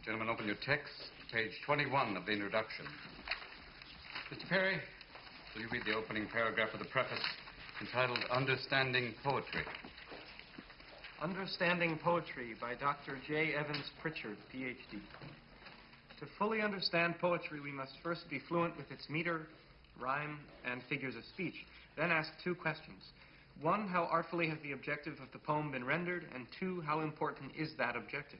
Gentlemen, open your text, page 21 of the introduction. Mr. Perry, will you read the opening paragraph of the preface entitled Understanding Poetry? Understanding Poetry by Dr. J. Evans Pritchard, Ph.D. To fully understand poetry, we must first be fluent with its meter, rhyme, and figures of speech. Then ask two questions. One, how artfully has the objective of the poem been rendered? And two, how important is that objective?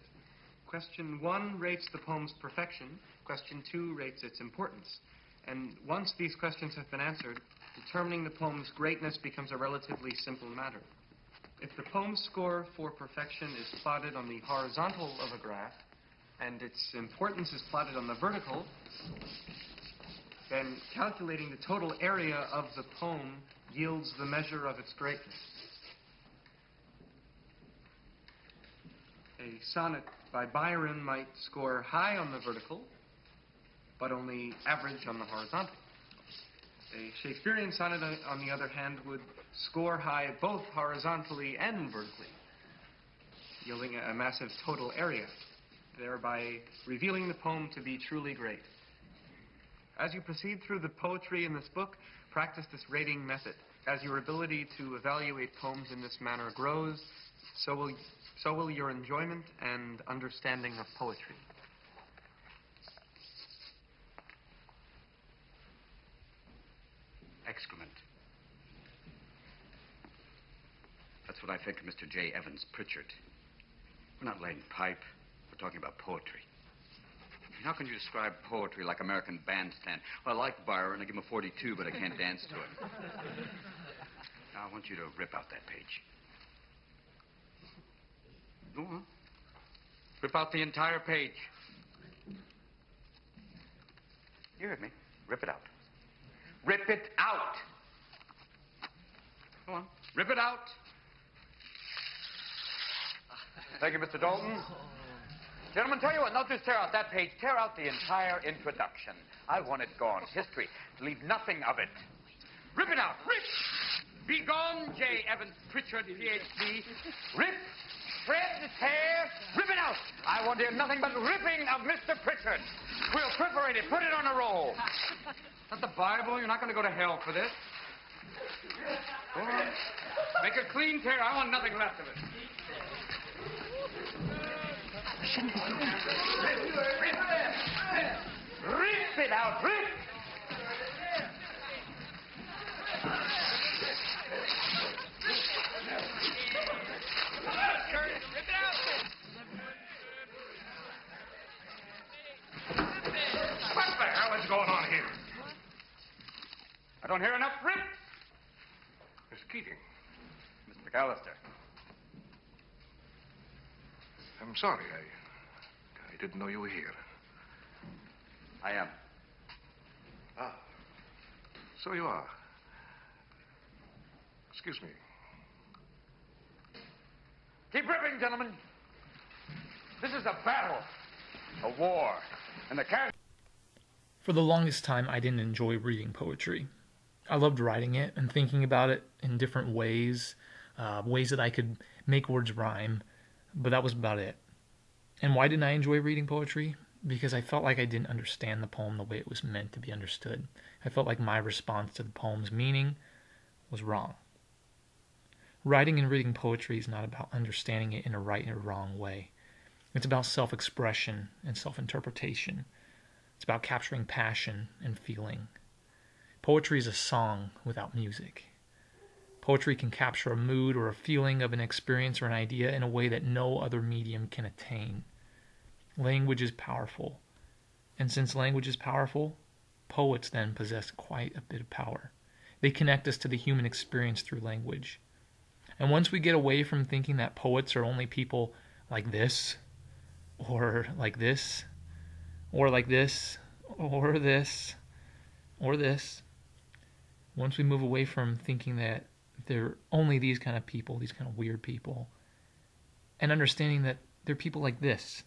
Question 1 rates the poem's perfection. Question 2 rates its importance. And once these questions have been answered, determining the poem's greatness becomes a relatively simple matter. If the poem's score for perfection is plotted on the horizontal of a graph, and its importance is plotted on the vertical, then calculating the total area of the poem yields the measure of its greatness. A sonnet by Byron might score high on the vertical, but only average on the horizontal. A Shakespearean sonnet, on the other hand, would score high both horizontally and vertically, yielding a massive total area, thereby revealing the poem to be truly great. As you proceed through the poetry in this book, practice this rating method. As your ability to evaluate poems in this manner grows, so will your enjoyment and understanding of poetry. Excrement. That's what I think of Mr. J. Evans Pritchard. We're not laying pipe. We're talking about poetry. How can you describe poetry like American Bandstand? Well, I like Byron. I give him a 42, but I can't dance to it. Now, I want you to rip out that page. Go on. Rip out the entire page. You heard me. Rip it out. Rip it out. Go on. Rip it out. Thank you, Mr. Dalton. Gentlemen, tell you what, not just tear out that page, tear out the entire introduction. I want it gone. History. Leave nothing of it. Rip it out. Rip! Be gone, J. Evans Pritchard, Ph.D. Rip! Shred, tear, rip it out. I want to hear nothing but ripping of Mr. Pritchard. We'll perforate it. Put it on a roll. Not the Bible. You're not going to go to hell for this. Go on. Make a clean tear. I want nothing left of it. Rip it out. Rip. What the hell is going on here? I don't hear enough rip. Miss Keating. Mr. McAllister. I'm sorry. I didn't know you were here. I am. Ah. So you are. Excuse me. Keep ripping, gentlemen. This is a battle. A war. And the character... For the longest time, I didn't enjoy reading poetry. I loved writing it and thinking about it in different ways, ways that I could make words rhyme, but that was about it. And why didn't I enjoy reading poetry? Because I felt like I didn't understand the poem the way it was meant to be understood. I felt like my response to the poem's meaning was wrong. Writing and reading poetry is not about understanding it in a right or wrong way. It's about self-expression and self-interpretation. It's about capturing passion and feeling. Poetry is a song without music. Poetry can capture a mood or a feeling of an experience or an idea in a way that no other medium can attain. Language is powerful. And since language is powerful, poets then possess quite a bit of power. They connect us to the human experience through language. And once we get away from thinking that poets are only people like this, or like this, or like this, or this, or this, once we move away from thinking that they're only these kind of people, these kind of weird people, and understanding that they're people like this,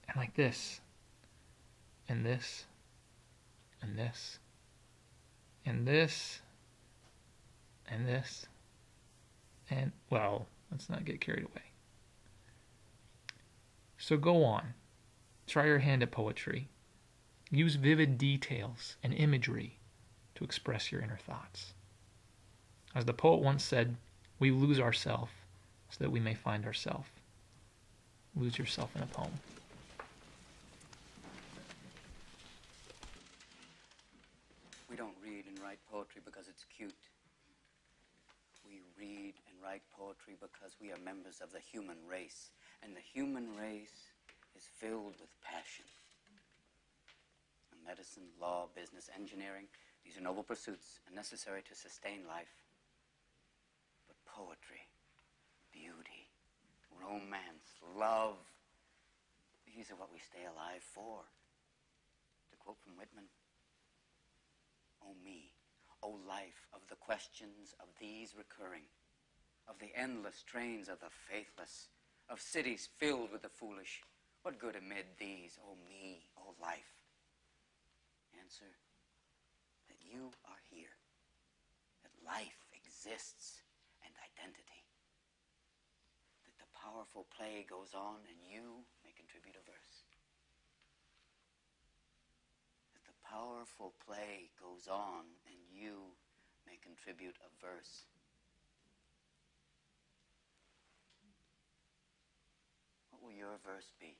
and like this, and this, and this, and this, and this, and, well, let's not get carried away. So go on. Try your hand at poetry. Use vivid details and imagery to express your inner thoughts. As the poet once said, we lose ourselves so that we may find ourselves. Lose yourself in a poem. We don't read and write poetry because it's cute. We read and write poetry because we are members of the human race. And the human race is filled with passion. Medicine, law, business, engineering, these are noble pursuits and necessary to sustain life. But poetry, beauty, romance, love, these are what we stay alive for. To quote from Whitman, "O me, O life of the questions of these recurring, of the endless trains of the faithless, of cities filled with the foolish, what good amid these, O me, O life? Answer, that you are here, that life exists and identity, that the powerful play goes on and you may contribute a verse. That the powerful play goes on and you may contribute a verse. What will your verse be?